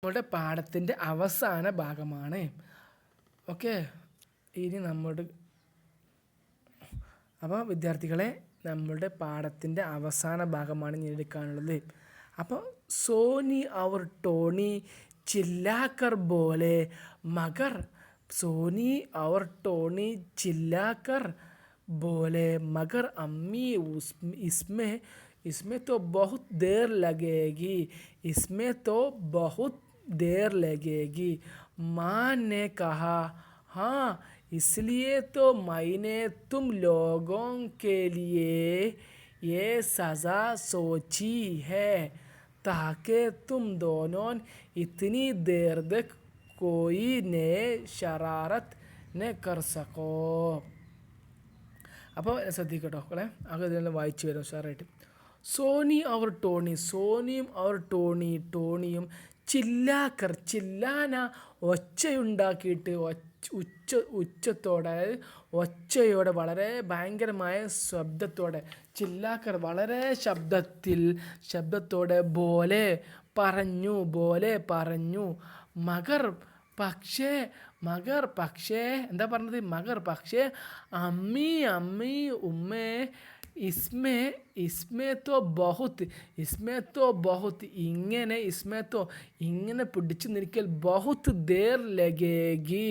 നമ്മുടെ പാഠത്തിൻ്റെ അവസാന ഭാഗമാണ്. ഓക്കെ, ഇനി അപ്പോൾ വിദ്യാർത്ഥികളെ, നമ്മളുടെ പാഠത്തിൻ്റെ അവസാന ഭാഗമാണ് ഇനി എടുക്കാനുള്ളത്. അപ്പോൾ സോനി और ടോണി ചില്ലാക്കർ ബോലെ മഗർ, സോനി और ടോണി ചില്ലാക്കർ बोले मगर अम्मी इसमें तो बहुत देर लगेगी, इसमें तो बहुत देर लगेगी। माँ ने कहा, हाँ इसलिए तो मैंने तुम लोगों के लिए ये सज़ा सोची है ताकि तुम दोनों इतनी देर तक कोई नए शरारत न कर सको. അപ്പോൾ ശ്രദ്ധിക്കട്ടോ മക്കളെ, അത് ഇതെല്ലാം വായിച്ചു വരും ഉഷാറായിട്ട്. സോനി അവർ ടോണി, സോനിയും അവർ ടോണിയും ചില്ലാക്കർ, ചില്ലാന ഒച്ചയുണ്ടാക്കിയിട്ട് ഉച്ചത്തോടെ, അതായത് ഒച്ചയോടെ, വളരെ ഭയങ്കരമായ ശബ്ദത്തോടെ, ചില്ലാക്കർ വളരെ ശബ്ദത്തോടെ ബോലെ പറഞ്ഞു, മഗർ പക്ഷേ എന്താ പറഞ്ഞത്? മഗർ പക്ഷേ അമ്മി ഉമ്മേ ഇസ്മേ തോ ബഹുത്ത് ഇങ്ങനെ പിടിച്ചു നിൽക്കൽ ബഹുത്ത് ദേർ ലഗേഗി,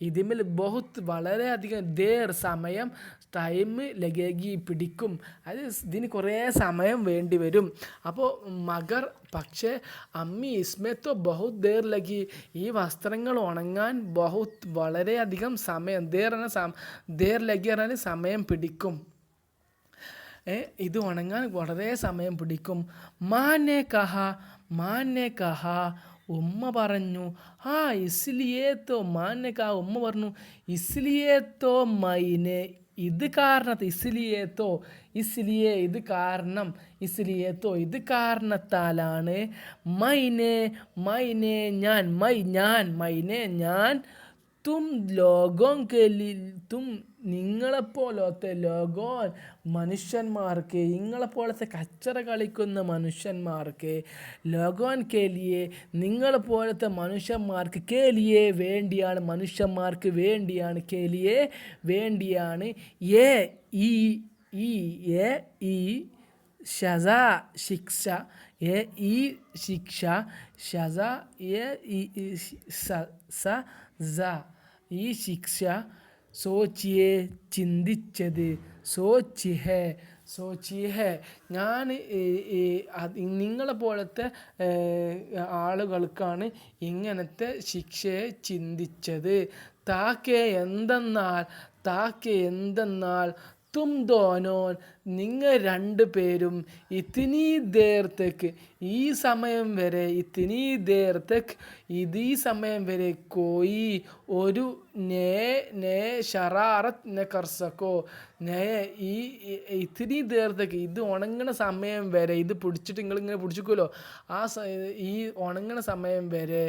ഇതിൽ ബഹുത്ത് വളരെയധികം, ദേർ സമയം, ടൈം, ലഗേഗി പിടിക്കും, അത് ഇതിന് കുറേ സമയം വേണ്ടി വരും. അപ്പോൾ മഗർ പക്ഷേ അമ്മി ഇസ്മേത്തോ ബഹുത്ത് ദേർ ലഗി, ഈ വസ്ത്രങ്ങൾ ഉണങ്ങാൻ ബഹുത്ത് വളരെയധികം സമയം, ദേർ ലഗി പറഞ്ഞാൽ സമയം പിടിക്കും, ഇത് ഉണങ്ങാൻ വളരെ സമയം പിടിക്കും. മാനെ കഹ ഉമ്മ പറഞ്ഞു. ഇസ്ലിയേത്തോ മാനെ കഹ ഉമ്മ പറഞ്ഞു, ഇസ്ലിയേത്തോ മൈനെ ഇത് കാരണത്ത്, ഇത് കാരണത്താലാണ്, ഞാൻ തും ലോഗോൻ തും നിങ്ങളെപ്പോലത്തെ ലോഗോൻ മനുഷ്യന്മാർക്ക്, നിങ്ങളെപ്പോലത്തെ കച്ചറ കളിക്കുന്ന മനുഷ്യന്മാർക്ക്, ലോഗോൻ കേലിയെ നിങ്ങളെപ്പോലത്തെ മനുഷ്യന്മാർക്ക്, കേലിയെ വേണ്ടിയാണ്, മനുഷ്യന്മാർക്ക് വേണ്ടിയാണ്, കേലിയെ വേണ്ടിയാണ്, ഈ ശിക്ഷ സോച്ചിയെ ചിന്തിച്ചത്, സോച്ചിയെ ഞാൻ നിങ്ങളെപ്പോലത്തെ ആളുകൾക്കാണ് ഇങ്ങനത്തെ ശിക്ഷയെ ചിന്തിച്ചത്. താക്കെ എന്തെന്നാൽ തും ദോനോൻ നിങ്ങൾ രണ്ടുപേരും, ഇത്തിനി ദേർ തക്ക് ഈ സമയം വരെ, ഈ സമയം വരെ, കോയി ഒരു നേ ഷറാറത്ത് ന കർ സക്കോ, ഈ ഇത്തിനി ദേർ തക്ക് ഇത് ഉണങ്ങണ സമയം വരെ, ഇത് പിടിച്ചിട്ട് നിങ്ങളിങ്ങനെ പിടിച്ചിക്കുമല്ലോ, ഈ ഉണങ്ങണ സമയം വരെ,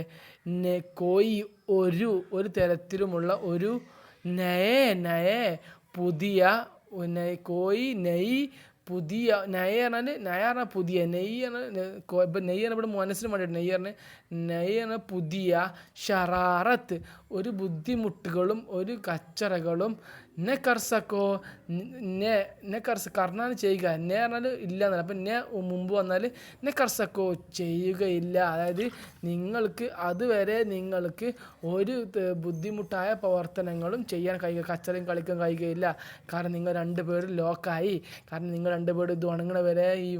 കോയി ഒരു തരത്തിലുമുള്ള ഒരു നയേ പുതിയ, കോയി പുതിയ, നയ പുതിയ, നെയ്യാണ് ഇവിടെ മനസ്സിന് വേണ്ടിയിട്ട്, നെയ്യാണ് പുതിയ, ഷറാറത്ത് ഒരു ബുദ്ധിമുട്ടുകളും ഒരു കച്ചറകളും, കർണാണ് ചെയ്യുക, നെ പറഞ്ഞാൽ ഇല്ല എന്നല്ല, അപ്പം മുമ്പ് വന്നാൽ കർസക്കോ ചെയ്യുകയില്ല, അതായത് അതുവരെ നിങ്ങൾക്ക് ഒരു ബുദ്ധിമുട്ടായ പ്രവർത്തനങ്ങളും ചെയ്യാൻ കഴിയുക, കച്ചറയും കളിക്കാൻ കഴിയുകയില്ല. കാരണം നിങ്ങൾ രണ്ടുപേരും ലോക്കായി, കാരണം നിങ്ങൾ രണ്ടുപേരും ഇത് ഉണങ്ങണ വരെ ഈ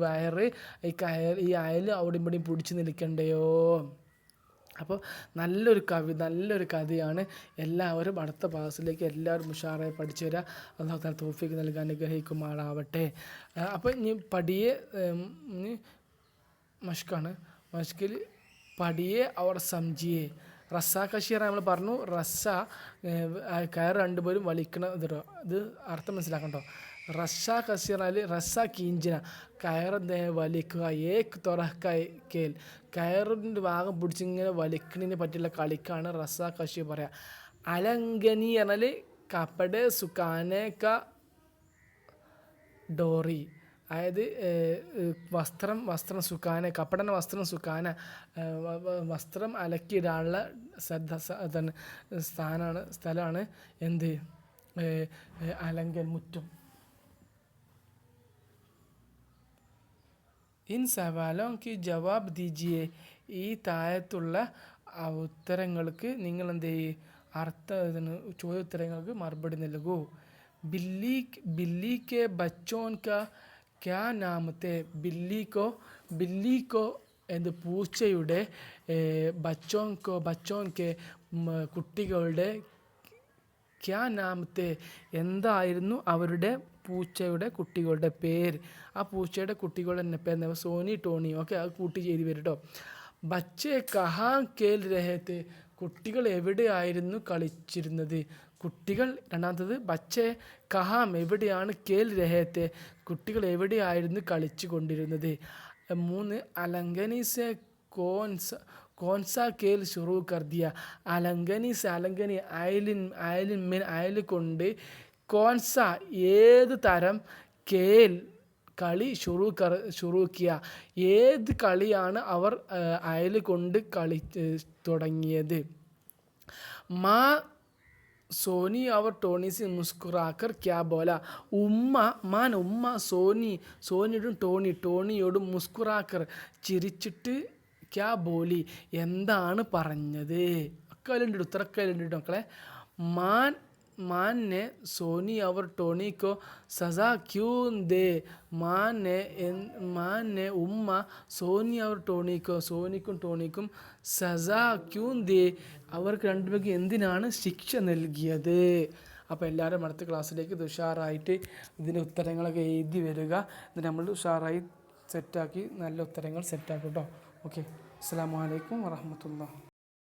ഈ അയൽ അവിടെ ഇവിടെയും പിടിച്ചു നിൽക്കണ്ടയോ. അപ്പോൾ നല്ലൊരു കഥയാണ്. എല്ലാവരും അടുത്ത ക്ലാസ്സിലേക്ക് എല്ലാവരും ഉഷാറായി പഠിച്ചു വരിക. അല്ലാഹു തആല തൗഫീഖ് നൽകാൻ അനുഗ്രഹിക്കുമാറാവട്ടെ. അപ്പോൾ ഇനി പടിയെ മഷ്കിൽ പടിയെ അവർ സംജിയെ, റസ്സ കഷീറ നമ്മൾ പറഞ്ഞു, കയർ രണ്ടുപേരും വലിക്കണം, ഇത് അർത്ഥം മനസ്സിലാക്കണ്ടോ. റസ്സ കസീറയിൽ റസ്സ കീഞ്ചിന, കയറ് വലിക്കുക, ഏക്ക് തുറക്ക കേൽ, കയറിൻ്റെ ഭാഗം പിടിച്ചിങ്ങനെ വലിക്കുന്നതിനെ പറ്റിയുള്ള കളിക്കാണ് റസ്സ കഷി പറയുക. അലങ്കനി പറഞ്ഞാൽ കപ്പടെ സുക്കാനേക്ക ഡോറി, അതായത് വസ്ത്രം സുഖാന, കപ്പടന വസ്ത്രം സുഖാന, വസ്ത്രം അലക്കിയിടാനുള്ള സ്ഥലമാണ് എന്ത്, അലങ്കൻ, മുറ്റം. ഇൻ സവാലോं की ജവാബ് ദീജിയെ, ഈ താഴത്തുള്ള ഉത്തരങ്ങൾക്ക് നിങ്ങൾ എന്ത് ചെയ്യും, ചോദ്യോത്തരങ്ങൾക്ക് മറുപടി നൽകൂ. बिल्ली के बच्चों का क्या नाम थे? बिल्ली को എന്ത്, പൂച്ചയുടെ ബച്ചോൻകെ കുട്ടികളുടെ ക്യാ നാമത്തെ, എന്തായിരുന്നു അവരുടെ പൂച്ചയുടെ കുട്ടികളുടെ പേര്. ആ പൂച്ചയുടെ കുട്ടികളുടെ പേര് സോനി, ടോണി. ഓക്കെ, അത് കൂട്ടി ചെയ്ത് വരും കേട്ടോ. ബച്ചെ കഹാ കേൽ രഹത്തെ, കുട്ടികൾ എവിടെയായിരുന്നു കളിച്ചിരുന്നത്. കുട്ടികൾ, രണ്ടാമത്തത് ബച്ചെ കഹാം, എവിടെയാണ്, കേൽ രഹത്തെ, കുട്ടികൾ എവിടെയായിരുന്നു കളിച്ചു കൊണ്ടിരുന്നത്. 3 അലങ്കനി സെ കോൺസ കേൽ ശുറൂ കർ ദിയ. അലങ്കനി അയൽ കൊണ്ട്, കോൺസ ഏത് തരം, കേൽ കളി, ശുറൂ കിയ ഏത് കളിയാണ് അവർ അയൽ കൊണ്ട് തുടങ്ങിയത്. മാ സോനി അവർ ടോണി സെ മുസ്കുറാക്കർ ക്യാ ബോല. ഉമ്മ സോനിയോടും ടോണിയോടും മുസ്കുറാക്കർ ചിരിച്ചിട്ട് ക്യാ ബോലി എന്താണ് പറഞ്ഞത്. അക്കലുണ്ട്, ഉത്തരക്കലുണ്ട് മക്കളെ. മാൻ ने सोनी और टोनी को सज़ा क्यों दे. മാൻ ने ഉമ്മ സോനി और സോനിക്കും ടോണിക്കും സസ ക്യൂ ദേ, അവർക്ക് രണ്ടുപേർക്കും എന്തിനാണ് ശിക്ഷ നൽകിയത്. അപ്പോൾ എല്ലാവരും അടുത്ത ക്ലാസ്സിലേക്ക് ഉഷാറായിട്ട് ഇതിൻ്റെ ഉത്തരങ്ങളൊക്കെ എഴുതി വരിക. എന്നിട്ട് നമ്മൾ ഉഷാറായി സെറ്റാക്കി നല്ല ഉത്തരങ്ങൾ സെറ്റാക്കും കേട്ടോ. ഓക്കെ, അസ്സലാമു അലൈക്കും വറഹ്മത്തുള്ളാഹി.